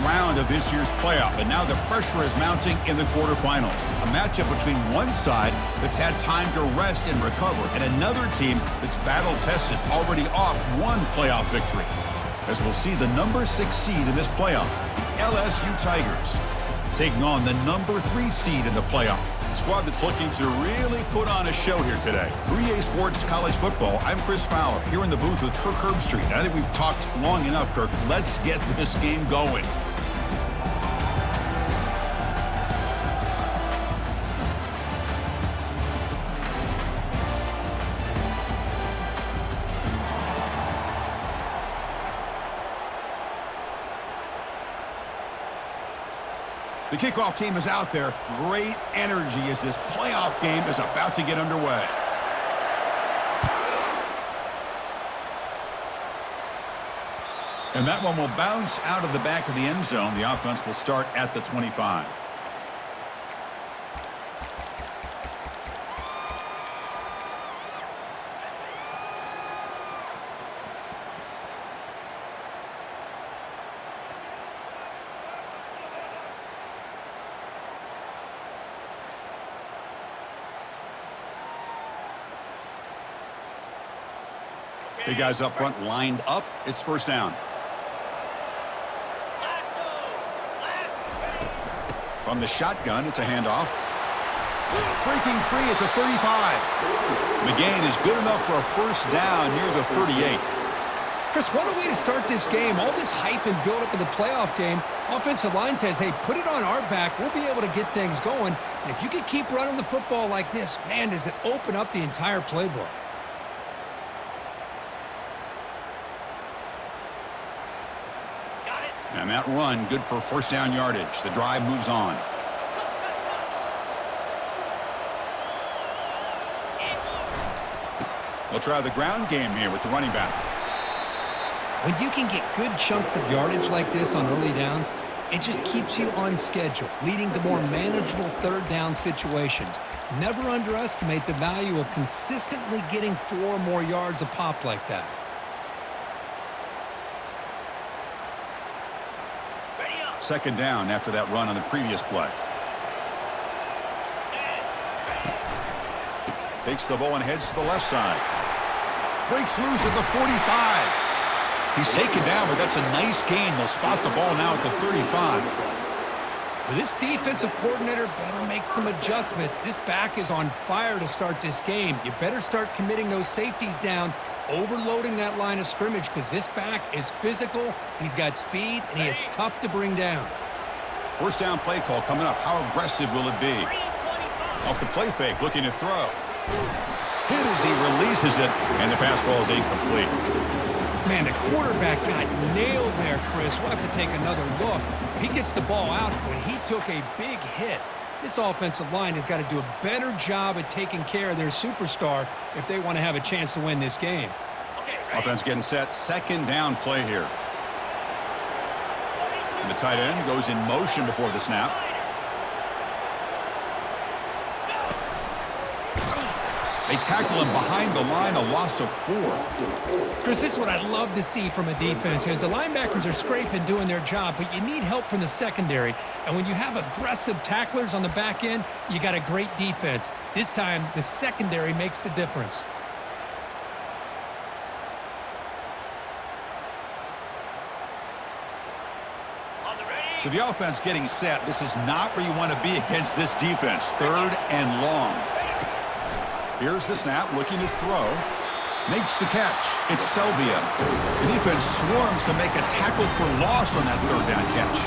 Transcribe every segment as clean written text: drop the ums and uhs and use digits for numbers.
round of this year's playoff, and now the pressure is mounting in the quarterfinals. A matchup between one side that's had time to rest and recover, and another team that's battle-tested, already off one playoff victory. As we'll see the number 6 seed in this playoff, LSU Tigers, taking on the number 3 seed in the playoff. Squad that's looking to really put on a show here today. 3A Sports College Football. I'm Chris Fowler here in the booth with Kirk Herbstreit. I think we've talked long enough, Kirk. Let's get this game going. The kickoff team is out there. Great energy as this playoff game is about to get underway. And that one will bounce out of the back of the end zone. The offense will start at the 25. Big guys up front lined up. It's first down. From the shotgun, it's a handoff. Breaking free at the 35. The gain is good enough for a first down near the 38. Chris, what a way to start this game. All this hype and build-up in the playoff game. Offensive line says, hey, put it on our back. We'll be able to get things going. And if you can keep running the football like this, man, does it open up the entire playbook. And that run, good for first down yardage. The drive moves on. They'll try the ground game here with the running back. When you can get good chunks of yardage like this on early downs, it just keeps you on schedule, leading to more manageable third down situations. Never underestimate the value of consistently getting 4 or more yards a pop like that. Second down after that run on the previous play. Takes the ball and heads to the left side. Breaks loose at the 45. He's taken down, but that's a nice gain. They'll spot the ball now at the 35. This defensive coordinator better make some adjustments. This back is on fire to start this game. You better start committing those safeties down, overloading that line of scrimmage, because this back is physical, he's got speed, and he is tough to bring down. First down play call coming up. How aggressive will it be? Off the play fake, looking to throw. Hit as he releases it, and the pass ball is incomplete. Man, the quarterback got nailed there, Chris. We'll have to take another look. He gets the ball out, but he took a big hit. This offensive line has got to do a better job at taking care of their superstar if they want to have a chance to win this game. Offense getting set. Second down play here. And the tight end goes in motion before the snap. They tackle him behind the line, a loss of 4. Chris, this is what I'd love to see from a defense. As the linebackers are scraping, doing their job, but you need help from the secondary. And when you have aggressive tacklers on the back end, you got a great defense. This time, the secondary makes the difference. So the offense getting set. This is not where you want to be against this defense. Third and long. Here's the snap, looking to throw. Makes the catch. It's Selvia. The defense swarms to make a tackle for loss on that third down catch.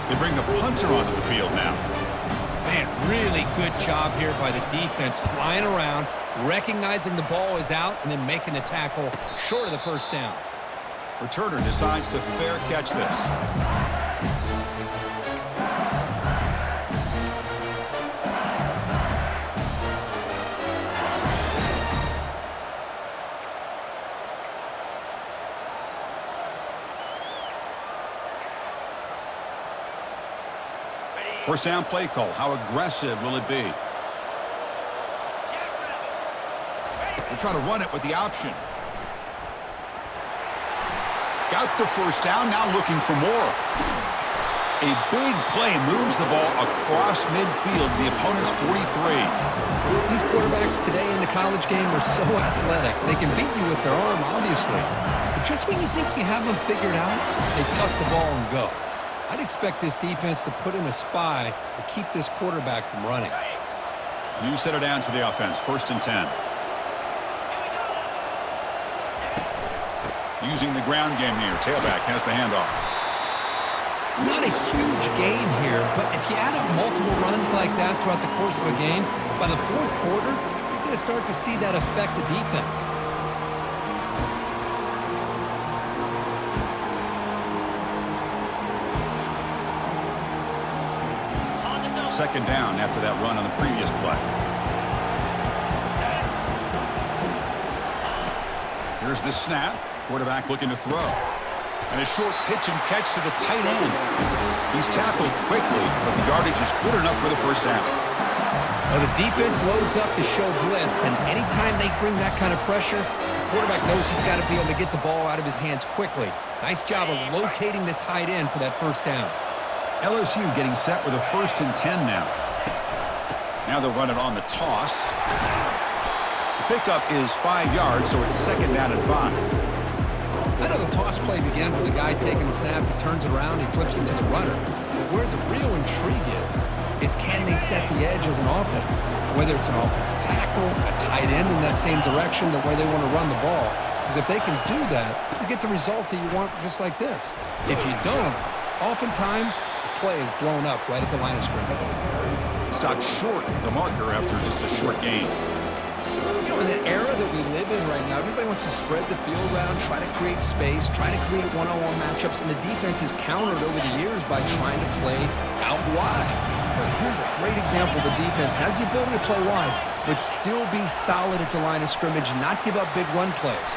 They bring the punter onto the field now. Man, really good job here by the defense, flying around, recognizing the ball is out, and then making the tackle short of the first down. Returner decides to fair catch this. First down play call. How aggressive will it be? They'll try to run it with the option. Got the first down, now looking for more. A big play moves the ball across midfield, the opponent's 43. These quarterbacks today in the college game are so athletic. They can beat you with their arm, obviously. But just when you think you have them figured out, they tuck the ball and go. I'd expect this defense to put in a spy to keep this quarterback from running. New set of downs for the offense, 1st and 10. Using the ground game here. Tailback has the handoff. It's not a huge gain here, but if you add up multiple runs like that throughout the course of a game, by the 4th quarter, you're going to start to see that affect the defense. Second down after that run on the previous play. Here's the snap. Quarterback looking to throw. And a short pitch and catch to the tight end. He's tackled quickly, but the yardage is good enough for the first down. Well, the defense loads up to show blitz, and anytime they bring that kind of pressure, the quarterback knows he's got to be able to get the ball out of his hands quickly. Nice job of locating the tight end for that first down. LSU getting set with a 1st and 10 now. Now they'll run it on the toss. The pickup is 5 yards, so it's 2nd down and 5. I know the toss play begins with the guy taking the snap, he turns around, he flips it to the runner. But where the real intrigue is can they set the edge as an offense? Whether it's an offensive tackle, a tight end in that same direction, the way they want to run the ball. Because if they can do that, you get the result that you want just like this. If you don't, oftentimes the play is blown up right at the line of scrimmage. Stopped short of the marker after just a short gain. You know, in the era that we live in right now, everybody wants to spread the field around, try to create space, try to create one-on-one matchups, and the defense is countered over the years by trying to play out wide. But here's a great example. The defense has the ability to play wide, but still be solid at the line of scrimmage, not give up big run plays.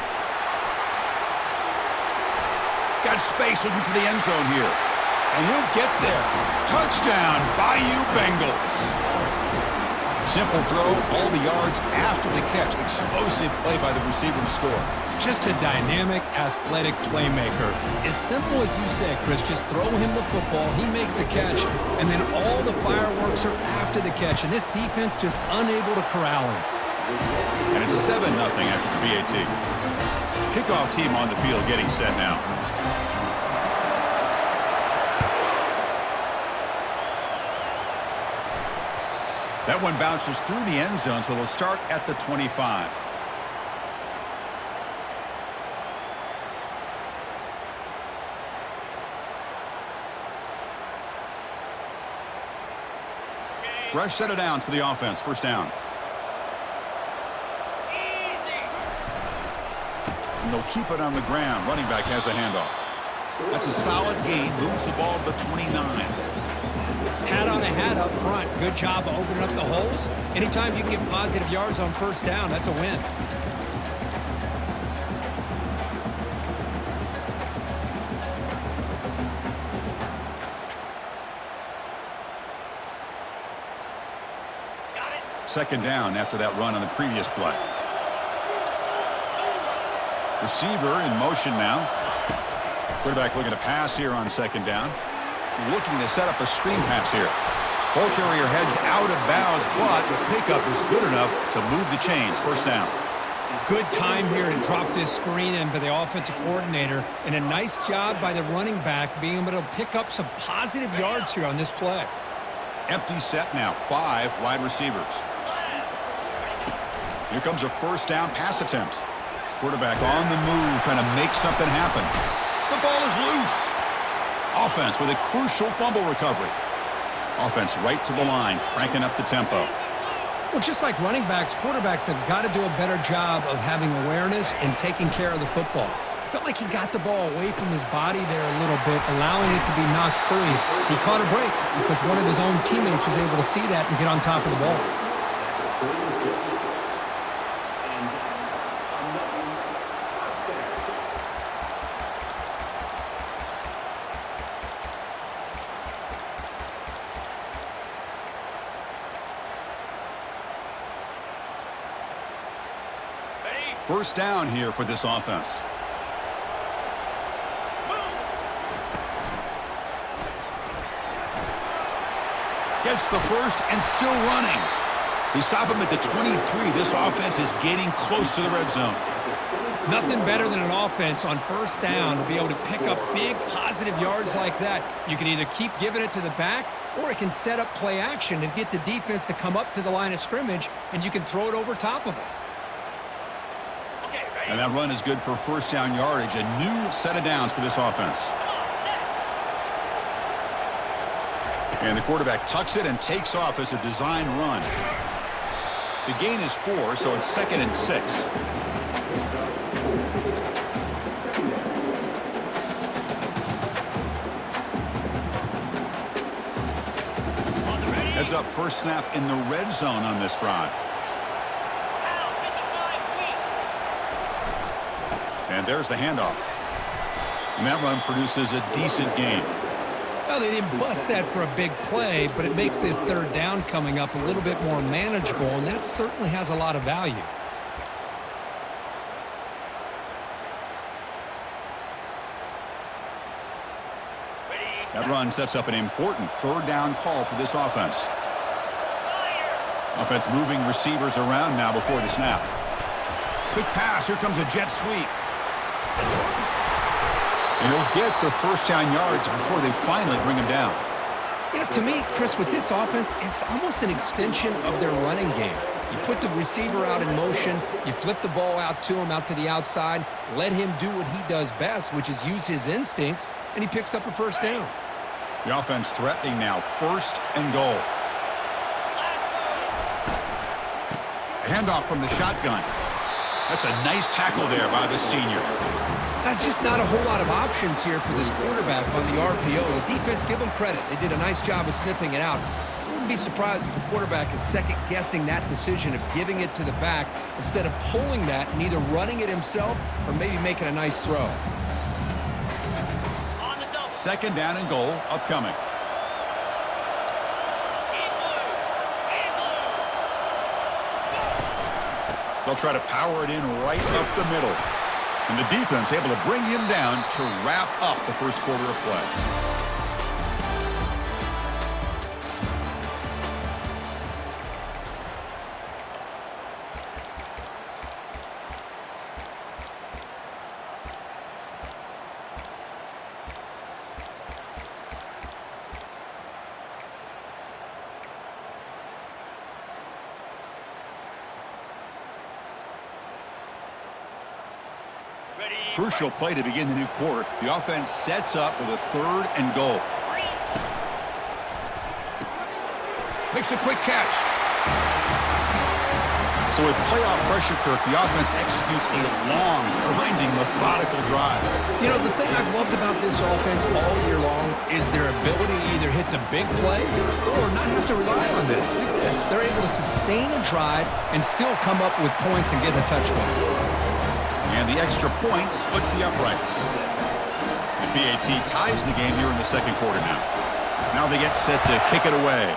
Got space looking for the end zone here. And he'll get there. Touchdown, Bayou Bengals. Simple throw, all the yards after the catch. Explosive play by the receiver to score. Just a dynamic, athletic playmaker. As simple as you said, Chris, just throw him the football, he makes a catch, and then all the fireworks are after the catch, and this defense just unable to corral him. And it's 7-0 after the BAT. Kickoff team on the field getting set now. That one bounces through the end zone, so they'll start at the 25. Fresh set of downs for the offense. 1st down. And they'll keep it on the ground. Running back has the handoff. That's a solid gain. Moves the ball to the 29. Hat on a hat up front. Good job of opening up the holes. Anytime you can get positive yards on 1st down, that's a win. Second down after that run on the previous play. Receiver in motion now. Quarterback looking to pass here on 2nd down. Looking to set up a screen pass here. Ball carrier heads out of bounds, but the pickup is good enough to move the chains. 1st down. Good time here to drop this screen in by the offensive coordinator, and a nice job by the running back being able to pick up some positive yards here on this play. Empty set now. 5 wide receivers. Here comes a 1st down pass attempt. Quarterback on the move, trying to make something happen. The ball is loose. Offense with a crucial fumble recovery. Offense right to the line, cranking up the tempo. Well, just like running backs, quarterbacks have got to do a better job of having awareness and taking care of the football. Felt like he got the ball away from his body there a little bit, allowing it to be knocked free. He caught a break because one of his own teammates was able to see that and get on top of the ball. First down here for this offense. Gets the first and still running. They stop him at the 23. This offense is getting close to the red zone. Nothing better than an offense on first down to be able to pick up big positive yards like that. You can either keep giving it to the back, or it can set up play action and get the defense to come up to the line of scrimmage, and you can throw it over top of them. And that run is good for first down yardage. A new set of downs for this offense. And the quarterback tucks it and takes off as a design run. The gain is 4, so it's 2nd and 6. Heads up, first snap in the red zone on this drive. And there's the handoff. And that run produces a decent gain. Well, they didn't bust that for a big play, but it makes this third down coming up a little bit more manageable, and that certainly has a lot of value. That run sets up an important third down call for this offense. Offense moving receivers around now before the snap. Quick pass. Here comes a jet sweep. And he'll get the first down yards before they finally bring him down. You know, to me, Chris, with this offense, it's almost an extension of their running game. You put the receiver out in motion, you flip the ball out to him, out to the outside, let him do what he does best, which is use his instincts, and he picks up a first down. The offense threatening now, 1st and goal. A handoff from the shotgun. That's a nice tackle there by the senior. That's just not a whole lot of options here for this quarterback on the RPO. The defense, give them credit. They did a nice job of sniffing it out. I wouldn't be surprised if the quarterback is second-guessing that decision of giving it to the back instead of pulling that and either running it himself or maybe making a nice throw. 2nd down and goal upcoming. They'll try to power it in right up the middle. And the defense able to bring him down to wrap up the first quarter of play. Crucial play to begin the new quarter. The offense sets up with a 3rd and goal. Makes a quick catch. So with playoff pressure, Kirk, the offense executes a long, grinding, methodical drive. You know, the thing I've loved about this offense all year long is their ability to either hit the big play or not have to rely on it. Look at this. They're able to sustain a drive and still come up with points and get a touchdown. And the extra point splits the uprights. The PAT ties the game here in the second quarter now. Now they get set to kick it away.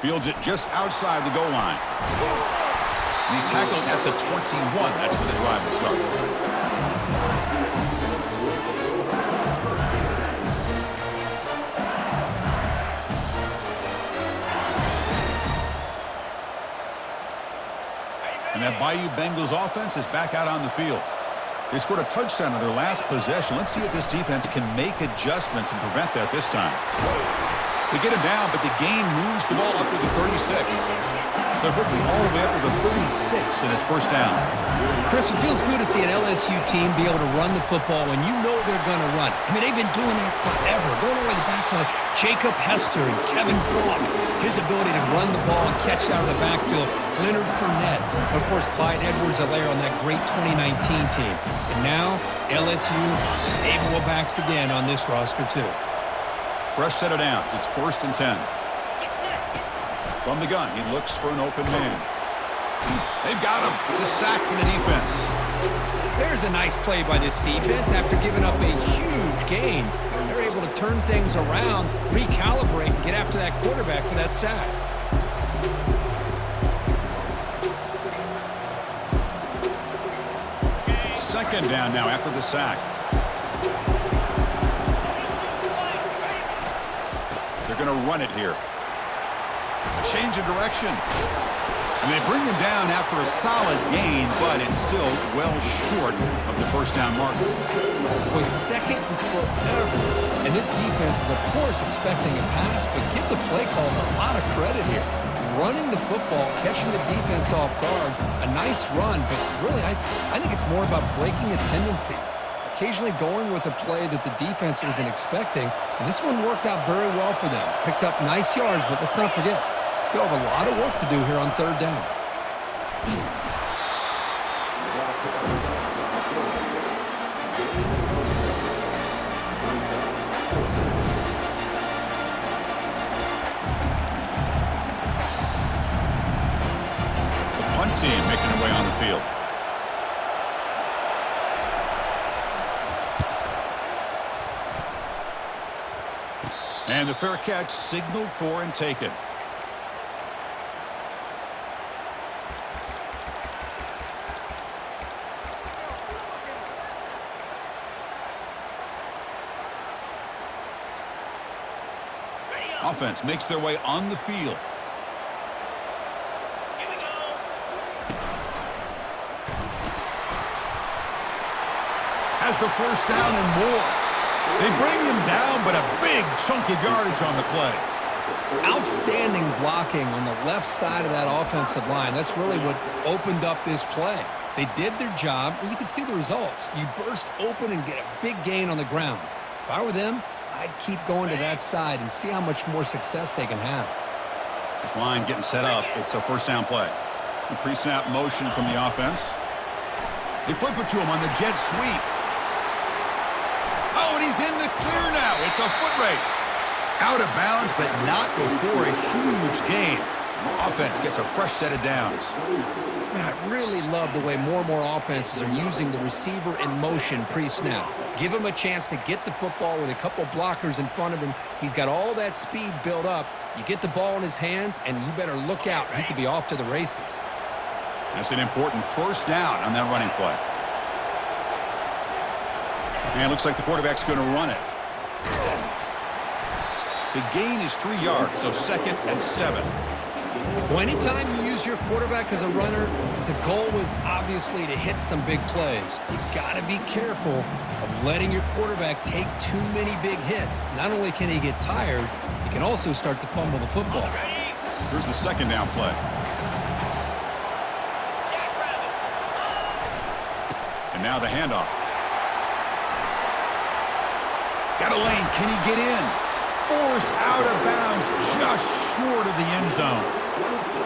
Fields it just outside the goal line. And he's tackled at the 21. That's where the drive will start. And that Bayou Bengals offense is back out on the field. They scored a touchdown on their last possession. Let's see if this defense can make adjustments and prevent that this time. They get him down, but the gain moves the ball up to the 36. So quickly all the way up to the 36 and it's first down. Chris, it feels good to see an LSU team be able to run the football when you know they're going to run. I mean, they've been doing that forever. Going all the way back to Jacob Hester and Kevin Falk. His ability to run the ball and catch it out of the backfield. Leonard Fournette. And of course, Clyde Edwards-Helaire on that great 2019 team. And now, LSU stable of backs again on this roster, too. Fresh set of downs. It's 1st and 10. From the gun, he looks for an open man. They've got him to sack for the defense. There's a nice play by this defense after giving up a huge gain. They're able to turn things around, recalibrate, and get after that quarterback for that sack. Second down now after the sack. going to run it here. A change of direction. And they bring him down after a solid gain, but it's still well short of the first down marker. Was second and forever. And this defense is, of course, expecting a pass, but give the play call a lot of credit here. Running the football, catching the defense off guard, a nice run, but really I think it's more about breaking a tendency. Occasionally going with a play that the defense isn't expecting, and this one worked out very well for them. Picked up nice yards, but let's not forget, still have a lot of work to do here on third down. Team making their way on the field. And the fair catch signaled for and taken. Offense makes their way on the field. Has the first down and more. They bring him down, but a big chunk of yardage on the play. Outstanding blocking on the left side of that offensive line. That's really what opened up this play. They did their job, and you can see the results. You burst open and get a big gain on the ground. If I were them, I'd keep going to that side and see how much more success they can have. This line getting set up. It's a first down play. The pre-snap motion from the offense. They flip it to him on the jet sweep. Oh, and he's in the clear now. It's a foot race. Out of bounds, but not before a huge gain. Offense gets a fresh set of downs. Man, I really love the way more and more offenses are using the receiver in motion pre-snap. Give him a chance to get the football with a couple blockers in front of him. He's got all that speed built up. You get the ball in his hands, and you better look out. He could be off to the races. That's an important first down on that running play. And it looks like the quarterback's going to run it. The gain is 3 yards, so 2nd and 7. Well, anytime you use your quarterback as a runner, the goal is obviously to hit some big plays. You've got to be careful of letting your quarterback take too many big hits. Not only can he get tired, he can also start to fumble the football. Here's the second down play. And now the handoff. Got a lane. Can he get in? Forced out of bounds, just short of the end zone.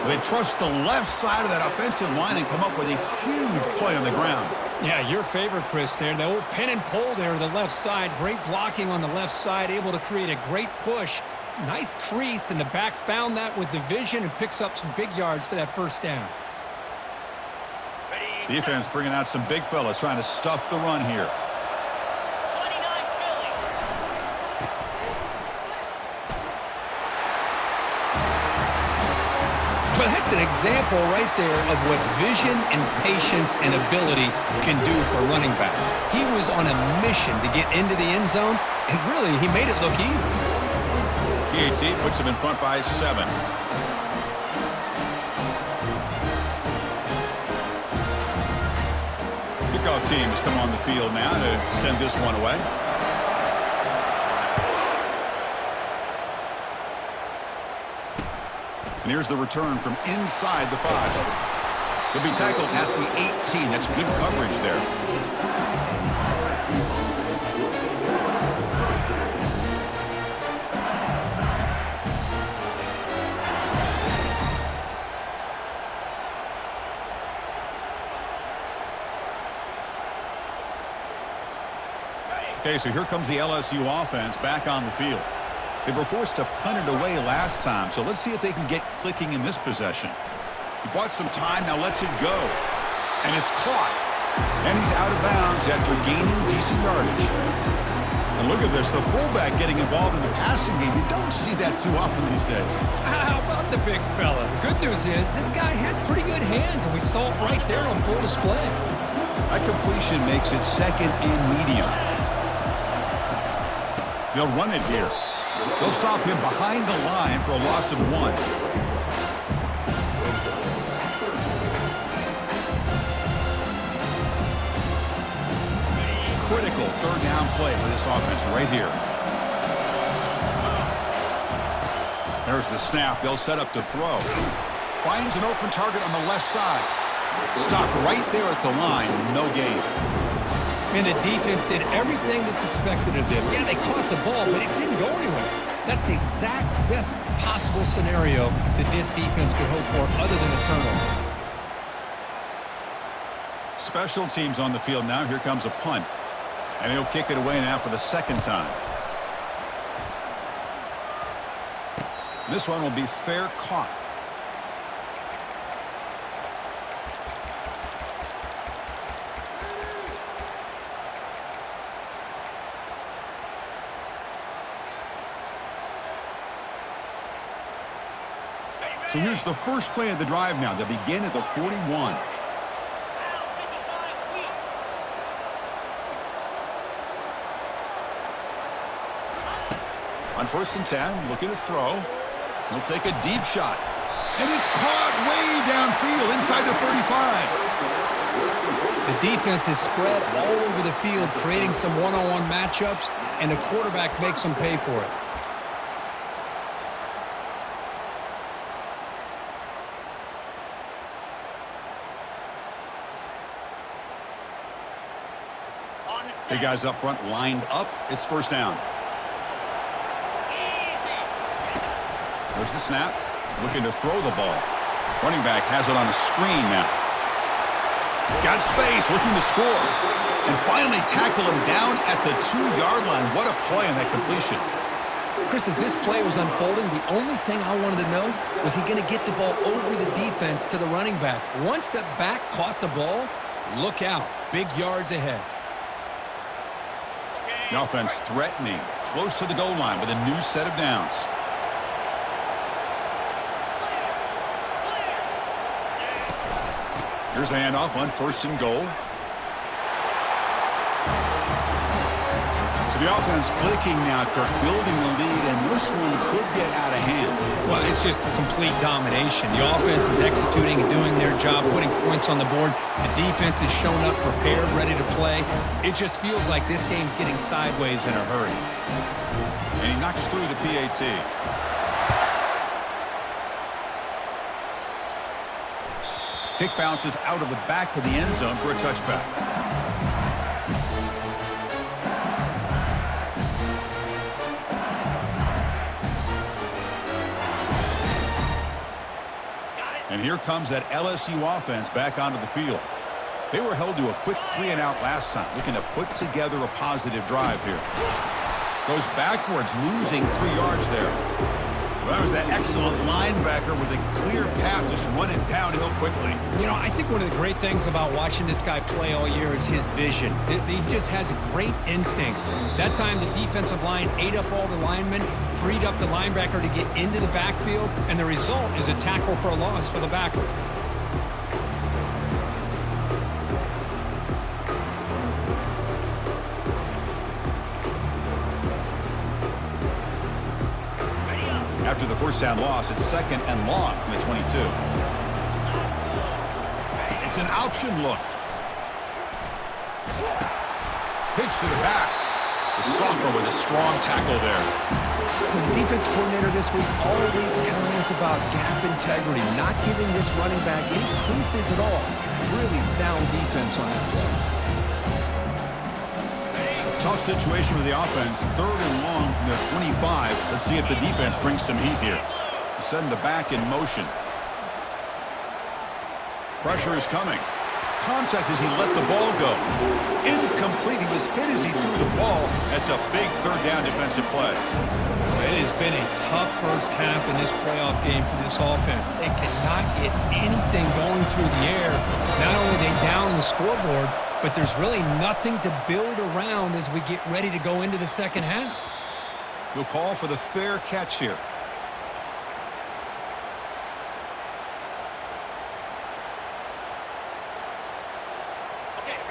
They trust the left side of that offensive line and come up with a huge play on the ground. Yeah, your favorite, Chris, there. The old pin and pull there to the left side. Great blocking on the left side, able to create a great push. Nice crease, and the back found that with the vision and picks up some big yards for that first down. Defense bringing out some big fellas trying to stuff the run here. Well, that's an example right there of what vision and patience and ability can do for a running back. He was on a mission to get into the end zone, and really, he made it look easy. PAT puts him in front by 7. Kickoff team has come on the field now to send this one away. And here's the return from inside the 5. He'll be tackled at the 18. That's good coverage there. Okay, so here comes the LSU offense back on the field. They were forced to punt it away last time, so let's see if they can get clicking in this possession. He bought some time, now lets it go. And it's caught. And he's out of bounds after gaining decent yardage. And look at this, the fullback getting involved in the passing game. You don't see that too often these days. How about the big fella? The good news is this guy has pretty good hands, and we saw it right there on full display. That completion makes it 2nd and medium. They'll run it here. They'll stop him behind the line for a loss of 1. Critical third down play for this offense right here. There's the snap. They'll set up to throw. Finds an open target on the left side. Stopped right there at the line. No gain. And the defense did everything that's expected of them. Yeah, they caught the ball, but it didn't go anywhere. That's the exact best possible scenario that this defense could hope for other than a turnover. Special teams on the field now. Here comes a punt. And he'll kick it away now for the second time. This one will be fair caught. So here's the first play of the drive now. They begin at the 41. On 1st and 10, looking to throw. He'll take a deep shot. And it's caught way downfield inside the 35. The defense is spread all over the field, creating some one-on-one matchups, and the quarterback makes them pay for it. The guys up front lined up. It's first down. There's the snap. Looking to throw the ball. Running back has it on a screen now. Got space, looking to score. And finally tackle him down at the 2-yard line. What a play on that completion. Chris, as this play was unfolding, the only thing I wanted to know was he going to get the ball over the defense to the running back. Once the back caught the ball, look out. Big yards ahead. The offense threatening, close to the goal line with a new set of downs. Here's the handoff on 1st and goal. So the offense clicking now, Kirk, building the lead, and this one could get out of hand. Well, it's just complete domination. The offense is executing and doing their job, putting points on the board. The defense is showing up, prepared, ready to play. It just feels like this game's getting sideways in a hurry. And he knocks through the PAT. Kick bounces out of the back of the end zone for a touchback. And here comes that LSU offense back onto the field. They were held to a quick 3-and-out last time, looking to put together a positive drive here. Goes backwards, losing 3 yards there. Well, that was that excellent linebacker with a clear path, just running downhill quickly. You know, I think one of the great things about watching this guy play all year is his vision. He just has great instincts. That time, the defensive line ate up all the linemen, freed up the linebacker to get into the backfield, and the result is a tackle for a loss for the backer. After the first down loss, it's 2nd and long from the 22. It's an option look. Pitch to the back. The sophomore with a strong tackle there. The defense coordinator this week all week telling us about gap integrity, not giving this running back any creases at all. Really sound defense on that play. Tough situation with the offense. 3rd and long from the 25. Let's see if the defense brings some heat here. Setting the back in motion. Pressure is coming. Contact as he let the ball go. Incomplete. He was hit as he threw the ball. That's a big 3rd down defensive play. It has been a tough first half in this playoff game for this offense. They cannot get anything going through the air. Not only are they down the scoreboard, but there's really nothing to build around as we get ready to go into the second half. He'll call for the fair catch here.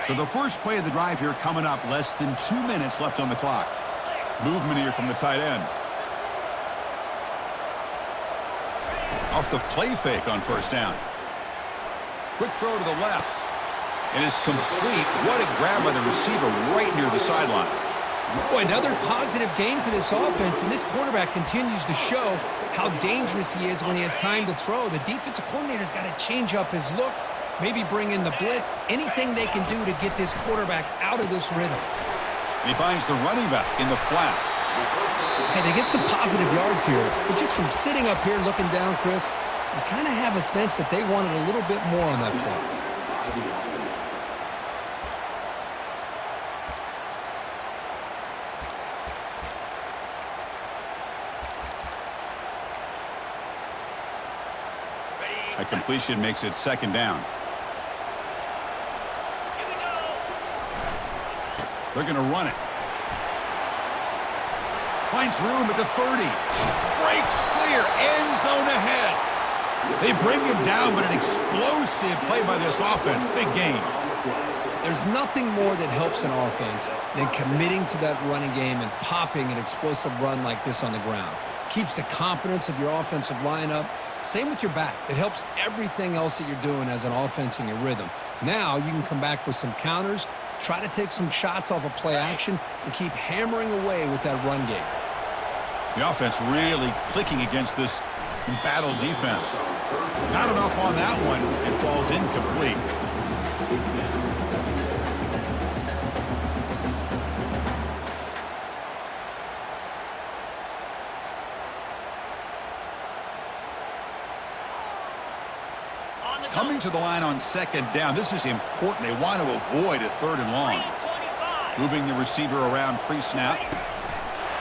So the first play of the drive here coming up, less than 2 minutes left on the clock. Movement here from the tight end. off the play fake on first down. Quick throw to the left. It is complete. What a grab by the receiver right near the sideline. Boy, another positive game for this offense, and this quarterback continues to show how dangerous he is when he has time to throw. The defensive coordinator's got to change up his looks, maybe bring in the blitz, anything they can do to get this quarterback out of this rhythm. He finds the running back in the flat. Hey, they get some positive yards here, but just from sitting up here looking down, Chris, you kind of have a sense that they wanted a little bit more on that play. A completion makes it second down. They're going to run it. Finds room at the 30. Breaks clear. End zone ahead. They bring him down, but an explosive play by this offense. Big gain. There's nothing more that helps an offense than committing to that running game and popping an explosive run like this on the ground. Keeps the confidence of your offensive lineup. Same with your back. It helps everything else that you're doing as an offense in your rhythm. Now you can come back with some counters, try to take some shots off of play action, and keep hammering away with that run game. The offense really clicking against this embattled defense. Not enough on that one. It falls incomplete. Coming to the line on second down. This is important. They want to avoid a third and long. Moving the receiver around pre-snap.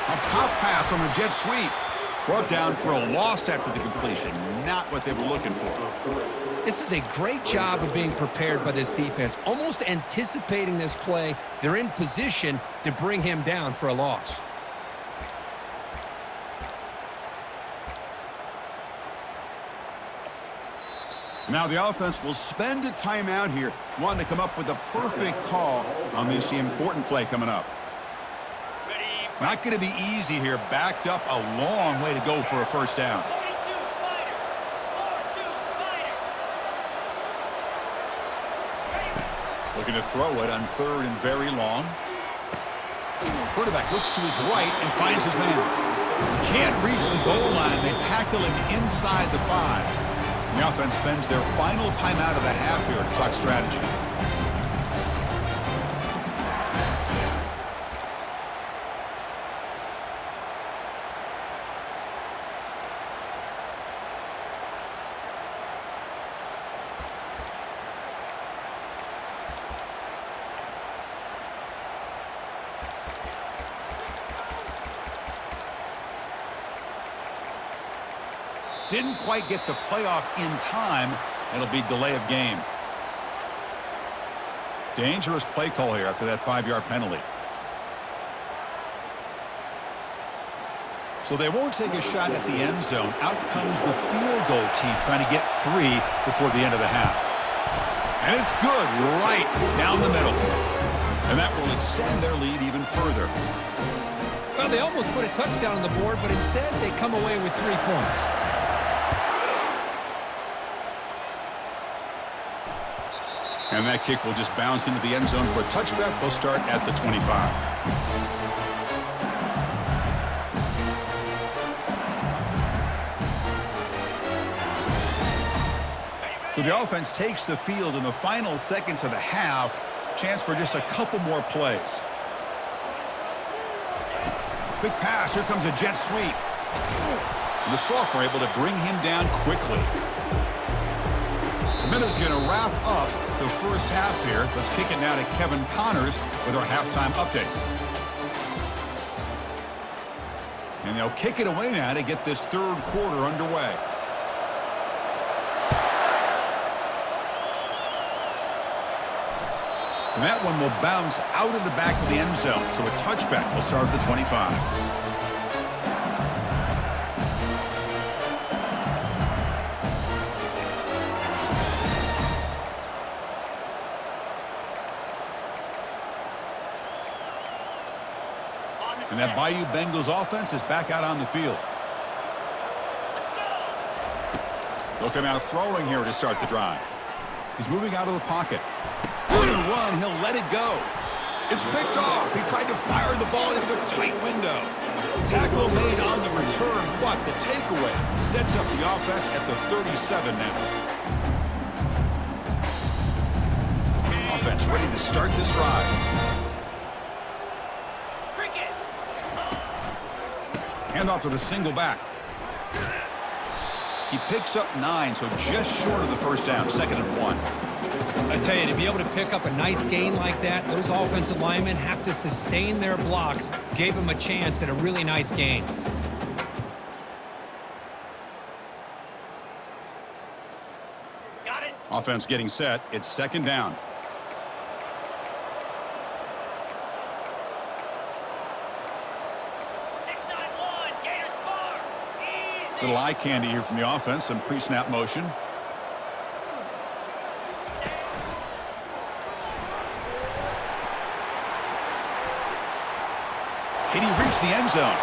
A pop pass on the jet sweep. Brought down for a loss after the completion. Not what they were looking for. This is a great job of being prepared by this defense. Almost anticipating this play. They're in position to bring him down for a loss. Now the offense will spend a timeout here, wanting to come up with a perfect call on this important play coming up. Not going to be easy here. Backed up a long way to go for a first down. Looking to throw it on third and very long. Quarterback looks to his right and finds his man. Can't reach the goal line. They tackle him inside the 5. The offense spends their final timeout of the half here to talk strategy. Didn't quite get the playoff in time. It'll be delay of game. Dangerous play call here after that 5-yard penalty. So they won't take a shot at the end zone. Out comes the field goal team trying to get 3 before the end of the half. And it's good right down the middle. And that will extend their lead even further. Well, they almost put a touchdown on the board, but instead they come away with 3 points. And that kick will just bounce into the end zone for a touchback. They'll start at the 25. So the offense takes the field in the final seconds of the half. Chance for just a couple more plays. Quick pass. Here comes a jet sweep. And the Sophomore able to bring him down quickly. The Minnows going to wrap up the first half here. Let's kick it now to Kevin Connors with our halftime update. And they'll kick it away now to get this third quarter underway. And that one will bounce out of the back of the end zone. So a touchback will start at the 25. And that Bayou Bengals offense is back out on the field. Looking out throwing here to start the drive. He's moving out of the pocket. On a run, he'll let it go. It's picked off. He tried to fire the ball into the tight window. Tackle made on the return, but the takeaway sets up the offense at the 37 now. Offense ready to start this drive. Handoff to the single back. He picks up 9, so just short of the first down, 2nd and 1. I tell you, to be able to pick up a nice gain like that, those offensive linemen have to sustain their blocks. Gave him a chance at a really nice gain. Got it. Offense getting set. It's 2nd down. Little eye candy here from the offense. Some pre-snap motion. Can he reach the end zone?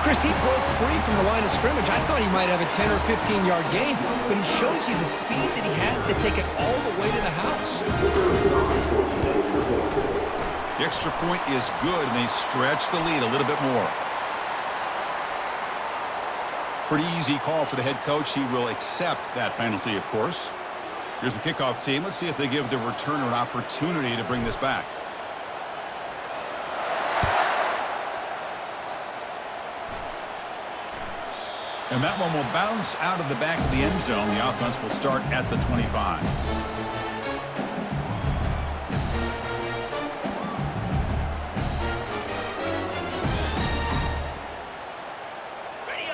Chris, he broke free from the line of scrimmage. I thought he might have a 10 or 15-yard gain, but he shows you the speed that he has to take it all the way to the house. The extra point is good, and they stretch the lead a little bit more. Pretty easy call for the head coach. He will accept that penalty, of course. Here's the kickoff team. Let's see if they give the returner an opportunity to bring this back. And that one will bounce out of the back of the end zone. The offense will start at the 25.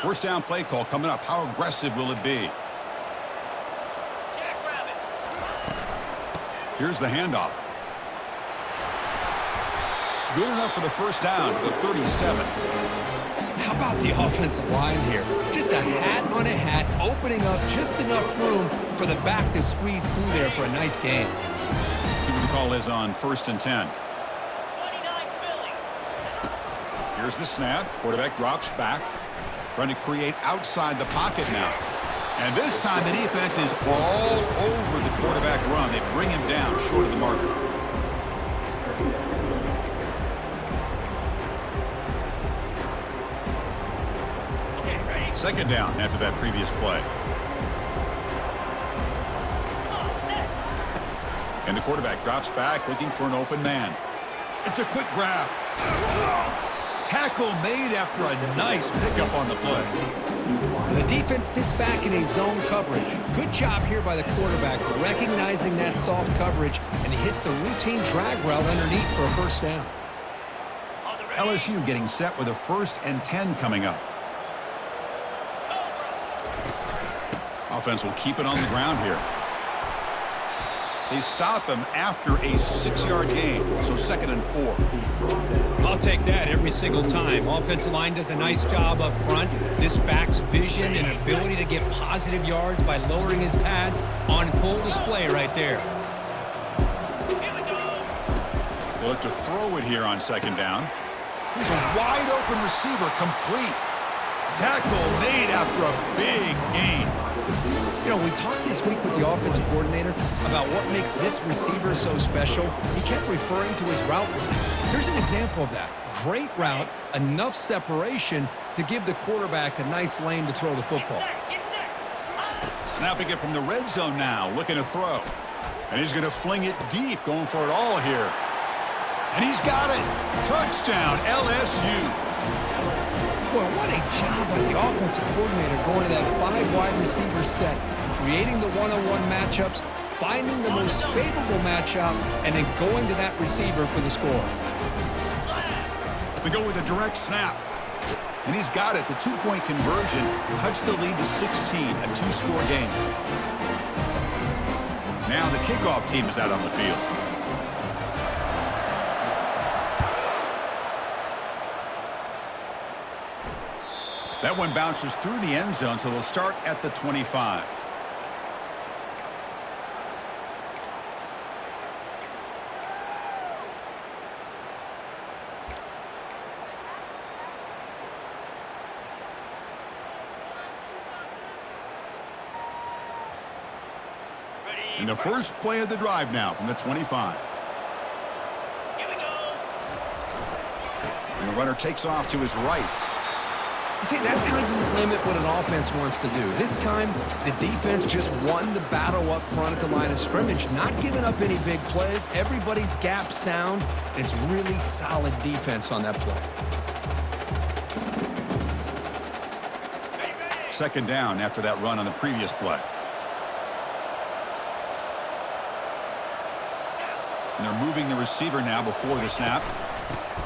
First down play call coming up. How aggressive will it be? Here's the handoff. Good enough for the first down to the 37. How about the offensive line here? Just a hat on a hat, opening up just enough room for the back to squeeze through there for a nice gain. See what the call is on 1st and 10. Here's the snap. Quarterback drops back. Trying to create outside the pocket now. And this time the defense is all over the quarterback run. They bring him down short of the marker. Second down after that previous play. And the quarterback drops back looking for an open man. It's a quick grab. Tackle made after a nice pickup on the play. The defense sits back in a zone coverage. Good job here by the quarterback recognizing that soft coverage, and he hits the routine drag route underneath for a first down. LSU getting set with a 1st and 10 coming up. Offense will keep it on the ground here. They stop him after a 6-yard gain, so 2nd and 4. I'll take that every single time. Offensive line does a nice job up front. This back's vision and ability to get positive yards by lowering his pads on full display right there. They look to throw it here on 2nd down. Here's a wide open receiver, complete. Tackle made after a big gain. You know, we talked this week with the offensive coordinator about what makes this receiver so special. He kept referring to his route running. Here's an example of that. Great route, enough separation to give the quarterback a nice lane to throw the football. Snapping it from the red zone now, looking to throw. And he's going to fling it deep, going for it all here. And he's got it. Touchdown, LSU. Boy, what a job by the offensive coordinator going to that 5-wide receiver set, creating the one-on-one matchups, finding the most favorable matchup, and then going to that receiver for the score. They go with a direct snap. And he's got it. The 2-point conversion cuts the lead to 16, a 2-score game. Now the kickoff team is out on the field. That one bounces through the end zone, so they'll start at the 25. And the first play of the drive now from the 25. Here we go. And the runner takes off to his right. See, that's how you limit what an offense wants to do. This time, the defense just won the battle up front at the line of scrimmage, not giving up any big plays. Everybody's gap sound. It's really solid defense on that play. Second down after that run on the previous play. And they're moving the receiver now before the snap.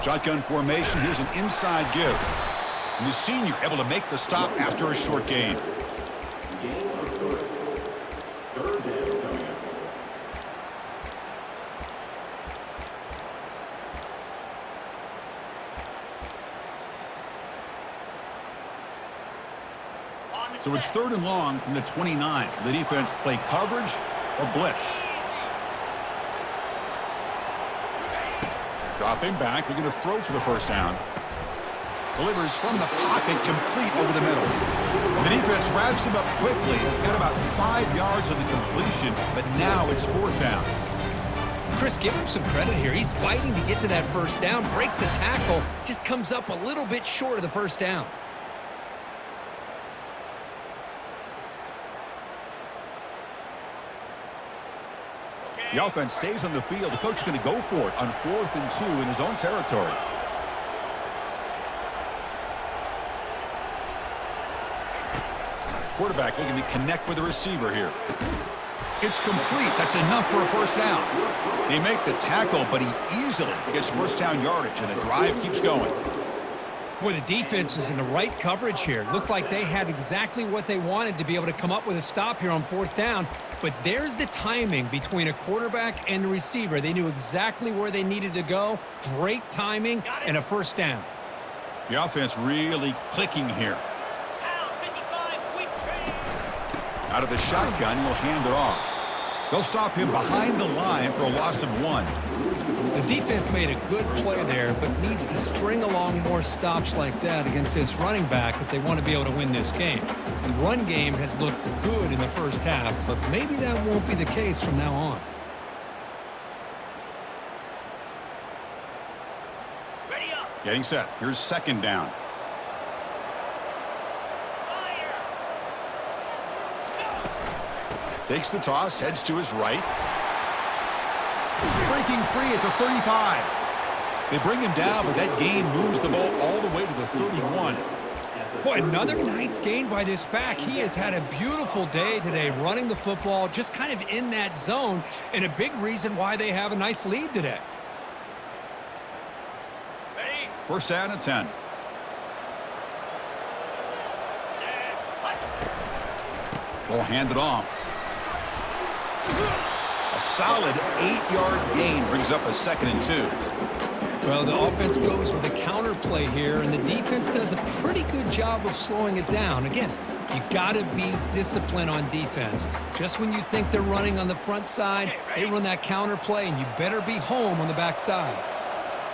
Shotgun formation. Here's an inside give. And the senior able to make the stop after a short gain. So it's 3rd and long from the 29. The defense play coverage or blitz. Dropping back. They're going to throw for the first down. Delivers from the pocket, complete over the middle. The defense wraps him up quickly. Got about 5 yards on the completion, but now it's 4th down. Chris, give him some credit here. He's fighting to get to that first down, breaks the tackle, just comes up a little bit short of the first down. The offense stays on the field. The coach is going to go for it on 4th and 2 in his own territory. Quarterback looking to connect with the receiver here. It's complete. That's enough for a first down. They make the tackle, but he easily gets first down yardage, and the drive keeps going. Boy, the defense is in the right coverage here. Looked like they had exactly what they wanted to be able to come up with a stop here on 4th down. But there's the timing between a quarterback and the receiver. They knew exactly where they needed to go. Great timing and a first down. The offense really clicking here. Out of the shotgun, he'll hand it off. They'll stop him behind the line for a loss of 1. The defense made a good play there, but needs to string along more stops like that against this running back if they want to be able to win this game. The run game has looked good in the first half, but maybe that won't be the case from now on. Ready up. Getting set. Here's 2nd down. Takes the toss, heads to his right. Breaking free at the 35. They bring him down, but that gain moves the ball all the way to the 31. Boy, another nice gain by this back. He has had a beautiful day today running the football, just kind of in that zone, and a big reason why they have a nice lead today. Ready. First down and 10. We'll hand it off. A solid 8-yard gain brings up a 2nd and 2. Well, the offense goes with a counter play here, and the defense does a pretty good job of slowing it down. Again, you got to be disciplined on defense. Just when you think they're running on the front side, they run that counter play, and you better be home on the back side.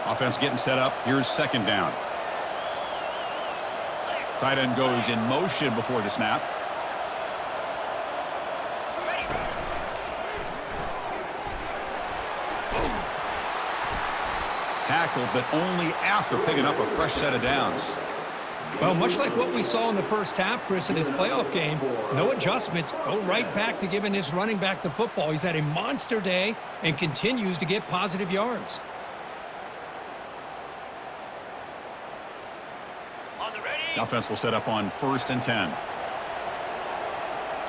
Offense getting set up. Here's 2nd down. Tight end goes in motion before the snap. Tackled, but only after picking up a fresh set of downs. Well, much like what we saw in the first half, Chris, in this playoff game, no adjustments, go right back to giving his running back the football. He's had a monster day and continues to get positive yards. On the ready. The offense will set up on 1st and 10.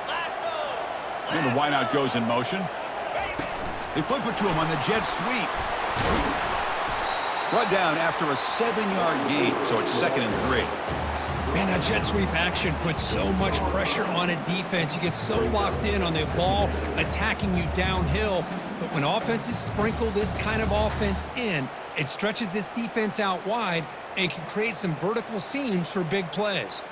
Lasso. And the wideout goes in motion. They flip it to him on the jet sweep. Brought down after a 7-yard gain, so it's 2nd and 3. Man, that jet sweep action puts so much pressure on a defense. You get so locked in on the ball attacking you downhill. But when offenses sprinkle this kind of offense in, it stretches this defense out wide and can create some vertical seams for big plays.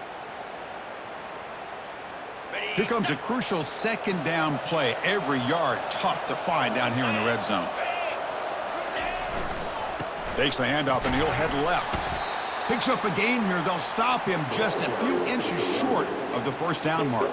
Here comes a crucial 2nd down play. Every yard tough to find down here in the red zone. Takes the handoff and he'll head left. Picks up a gain here. They'll stop him just a few inches short of the first down marker.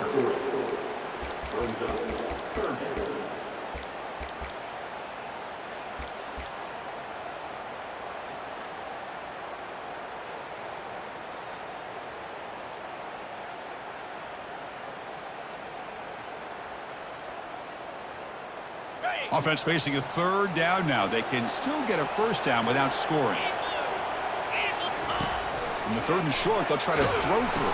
Offense facing a third down now. They can still get a first down without scoring. In the third and short, they'll try to throw through.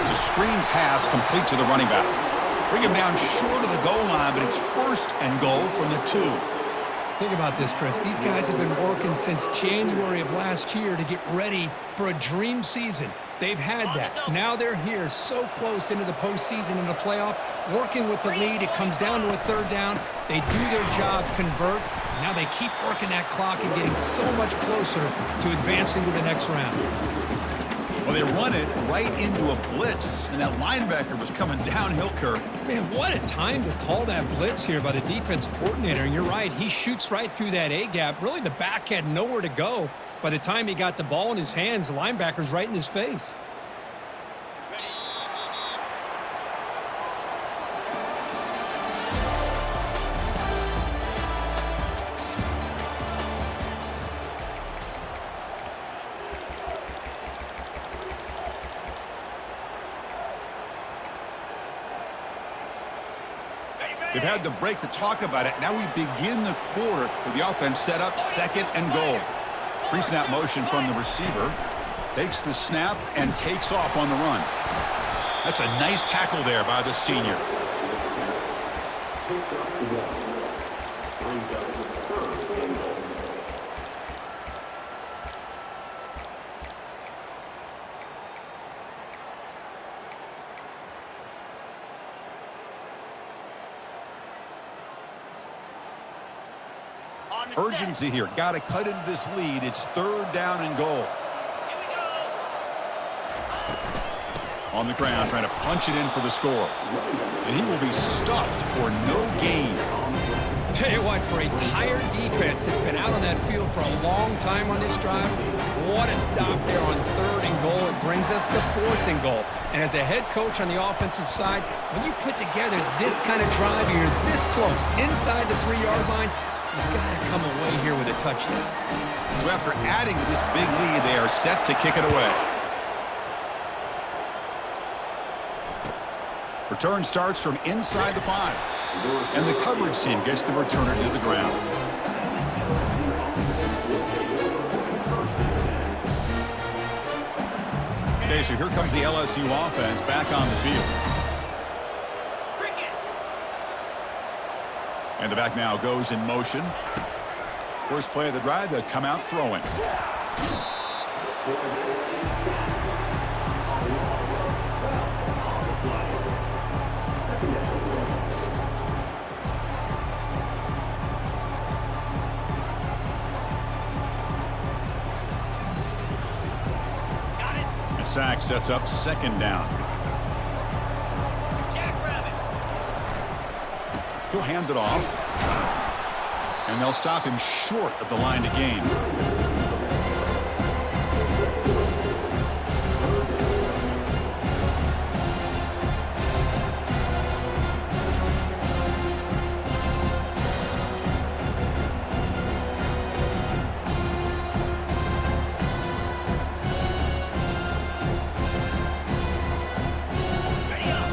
It's a screen pass complete to the running back. Bring him down short of the goal line, but it's first and goal from the 2. Think about this, Chris. These guys have been working since January of last year to get ready for a dream season. They've had that. Now they're here so close into the postseason and the playoff, working with the lead. It comes down to a third down. They do their job, convert. Now they keep working that clock and getting so much closer to advancing to the next round. Well, they run it right into a blitz, and that linebacker was coming downhill, Kirk. Man, what a time to call that blitz here by the defense coordinator. And you're right, he shoots right through that A-gap. Really, the back had nowhere to go. By the time he got the ball in his hands, the linebacker's right in his face. They've had the break to talk about it. Now we begin the quarter with the offense set up second and goal. Pre-snap motion from the receiver. Takes the snap and takes off on the run. That's a nice tackle there by the senior. Urgency here. Got to cut into this lead. It's third down and goal. On the ground, trying to punch it in for the score. And he will be stuffed for no gain. Tell you what, for a tired defense that's been out on that field for a long time on this drive, what a stop there on third and goal. It brings us to fourth and goal. And as a head coach on the offensive side, when you put together this kind of drive, you're this close, inside the 3-yard line, you've got to come away here with a touchdown. So after adding to this big lead, they are set to kick it away. Return starts from inside the 5. And the coverage team gets the returner to the ground. Okay, so here comes the LSU offense back on the field. And the back now goes in motion. First play of the drive, they'll come out throwing. And sack sets up second down. He'll hand it off. And they'll stop him short of the line to gain.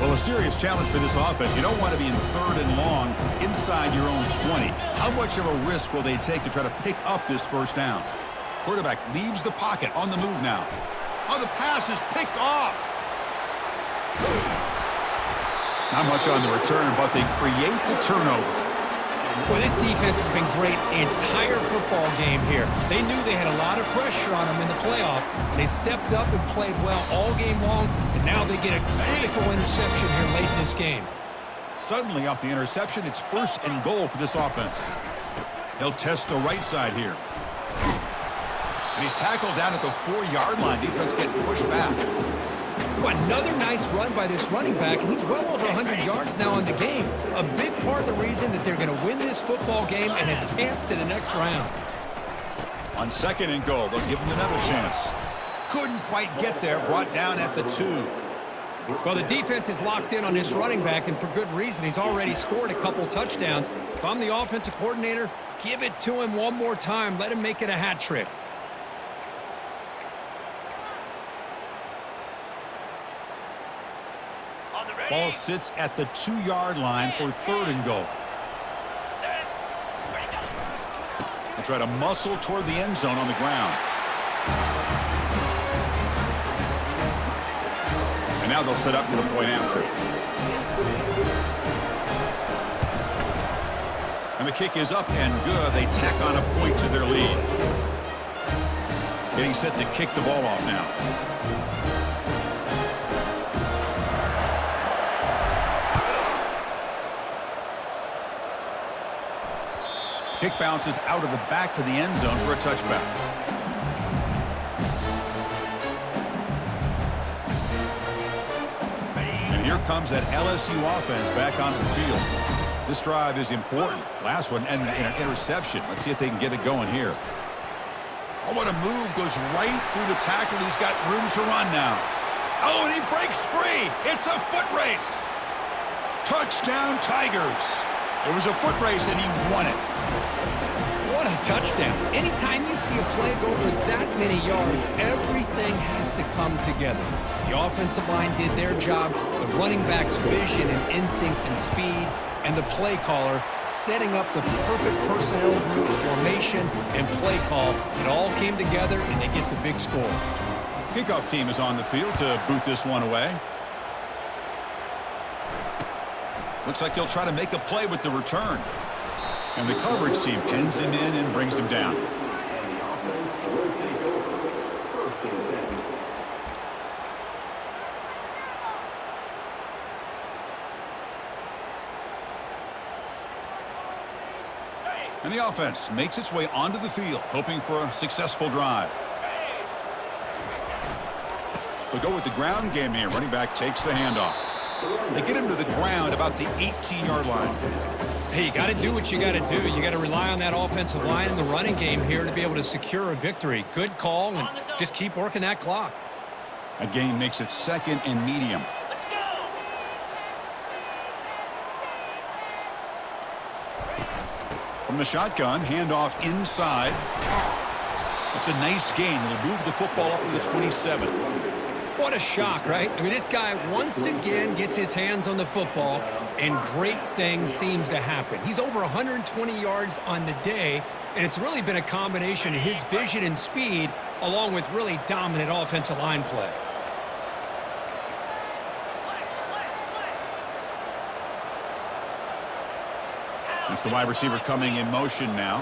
Well, a serious challenge for this offense. You don't want to be in third and long inside your own 20. How much of a risk will they take to try to pick up this first down? Quarterback leaves the pocket on the move now. Oh, the pass is picked off. Not much on the return, but they create the turnover. Well, this defense has been great the entire football game here. They knew they had a lot of pressure on them in the playoff. They stepped up and played well all game long, and now they get a critical interception here late in this game. Suddenly, off the interception, it's first and goal for this offense. They'll test the right side here. And he's tackled down at the 4-yard line. Defense getting pushed back. Well, another nice run by this running back, and he's well over 100 yards now in the game. A big part of the reason that they're going to win this football game and advance to the next round. On second and goal, they'll give him another chance. Couldn't quite get there, brought down at the 2. Well, the defense is locked in on this running back, and for good reason. He's already scored a couple touchdowns. If I'm the offensive coordinator, give it to him one more time. Let him make it a hat trick. Ball sits at the 2-yard line for third and goal. Set. They try to muscle toward the end zone on the ground. And now they'll set up for the point after. And the kick is up and good. They tack on a point to their lead. Getting set to kick the ball off now. Kick bounces out of the back of the end zone for a touchback. And here comes that LSU offense back onto the field. This drive is important. Last one ended in an interception. Let's see if they can get it going here. Oh, what a move. Goes right through the tackle. He's got room to run now. Oh, and he breaks free. It's a foot race. Touchdown, Tigers. It was a foot race, and he won it. What a touchdown. Anytime you see a play go for that many yards, everything has to come together. The offensive line did their job, the running back's vision and instincts and speed, and the play caller setting up the perfect personnel group, formation, and play call. It all came together, and they get the big score. Kickoff team is on the field to boot this one away. Looks like he'll try to make a play with the return. And the coverage team pins him in and brings him down. And the offense makes its way onto the field, hoping for a successful drive. They'll go with the ground game here. Running back takes the handoff. They get him to the ground about the 18-yard line. Hey, you got to do what you got to do. You got to rely on that offensive line in the running game here to be able to secure a victory. Good call, and just keep working that clock. A gain makes it second and medium. Let's go. From the shotgun, handoff inside. It's a nice gain. It'll move the football up to the 27. What a shock, right? I mean, this guy once again gets his hands on the football, and great things seems to happen. He's over 120 yards on the day, and it's really been a combination of his vision and speed along with really dominant offensive line play. It's the wide receiver coming in motion now.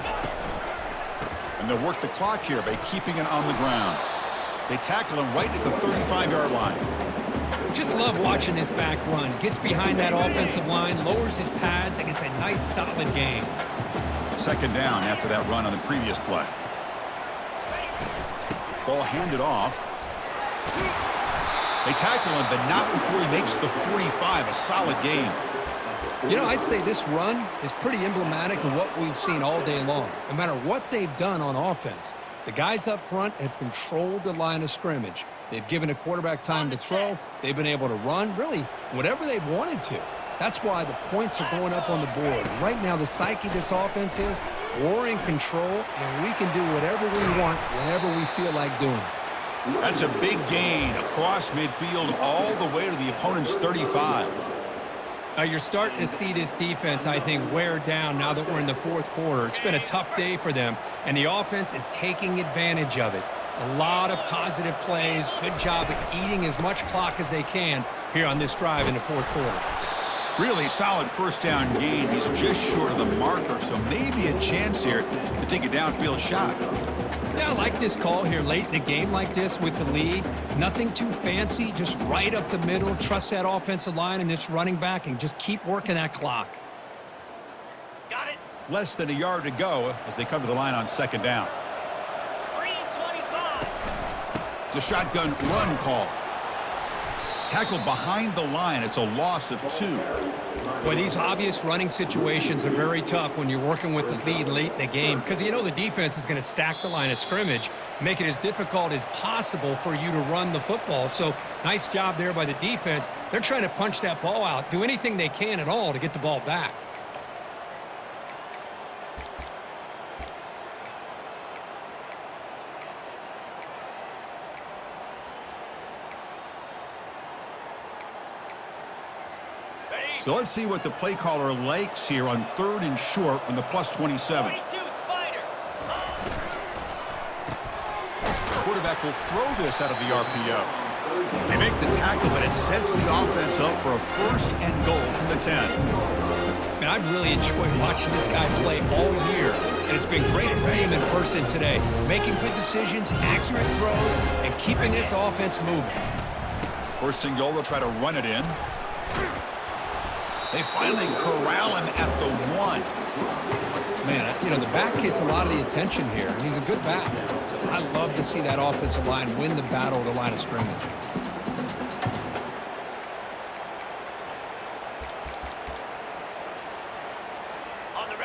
And they'll work the clock here by keeping it on the ground. They tackle him right at the 35-yard line. Just love watching this back run. Gets behind that offensive line, lowers his pads, and gets a nice solid gain. Second down after that run on the previous play. Ball handed off. They tackle him, but not before he makes the 45, a solid gain. You know, I'd say this run is pretty emblematic of what we've seen all day long. No matter what they've done on offense, the guys up front have controlled the line of scrimmage. They've given a quarterback time to throw. They've been able to run, really, whatever they've wanted to. That's why the points are going up on the board. Right now, the psyche of this offense is we're in control, and we can do whatever we want whenever we feel like doing it. That's a big gain across midfield all the way to the opponent's 35. You're starting to see this defense, I think, wear down now that we're in the fourth quarter. It's been a tough day for them, and the offense is taking advantage of it. A lot of positive plays. Good job at eating as much clock as they can here on this drive in the fourth quarter. Really solid first down gain. He's just short of the marker, so maybe a chance here to take a downfield shot. Yeah, I like this call here late in the game like this with the lead. Nothing too fancy, just right up the middle. Trust that offensive line and this running back and just keep working that clock. Got it. Less than a yard to go as they come to the line on second down. 3:25. It's a shotgun run call. Tackled behind the line. It's a loss of 2. Boy, these obvious running situations are very tough when you're working with the lead late in the game because you know the defense is going to stack the line of scrimmage, make it as difficult as possible for you to run the football. So nice job there by the defense. They're trying to punch that ball out, do anything they can at all to get the ball back. So let's see what the play caller likes here on 3rd and short from the +27. 22 Spider. quarterback will throw this out of the RPO. They make the tackle, but it sets the offense up for a first and goal from the 10. And I've really enjoyed watching this guy play all year, and it's been great to see him in person today, making good decisions, accurate throws, and keeping this offense moving. First and goal, they'll try to run it in. They finally corral him at the 1. Man, you know, the back gets a lot of the attention here, and he's a good back. I love to see that offensive line win the battle at the line of scrimmage.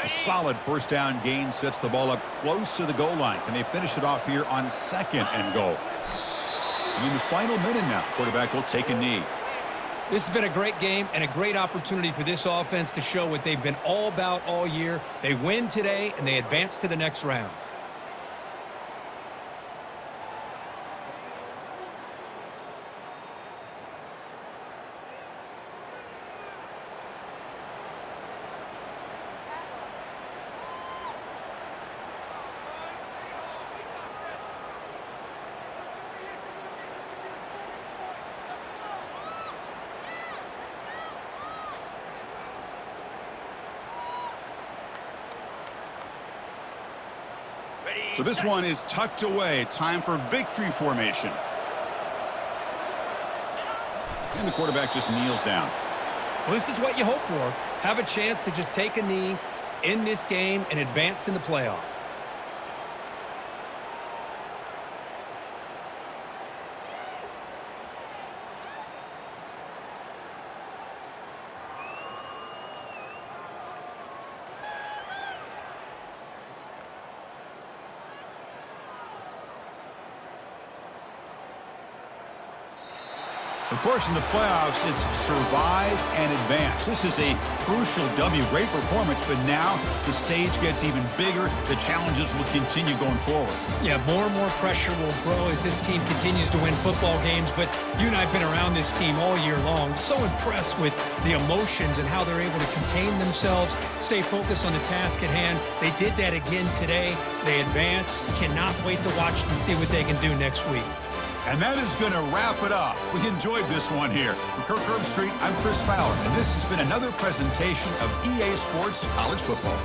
A solid first down gain sets the ball up close to the goal line. Can they finish it off here on second and goal? And in the final minute now, quarterback will take a knee. This has been a great game and a great opportunity for this offense to show what they've been all about all year. They win today, and they advance to the next round. So this one is tucked away. Time for victory formation. And the quarterback just kneels down. Well, this is what you hope for. Have a chance to just take a knee in this game and advance in the playoff. Of course, in the playoffs, it's survive and advance. This is a crucial W. Great performance, but now the stage gets even bigger. The challenges will continue going forward. Yeah, more and more pressure will grow as this team continues to win football games, but you and I have been around this team all year long. So impressed with the emotions and how they're able to contain themselves, stay focused on the task at hand. They did that again today. They advance. Cannot wait to watch and see what they can do next week. And that is going to wrap it up. We enjoyed this one here. For Kirk Herbstreit, I'm Chris Fowler, and this has been another presentation of EA Sports College Football.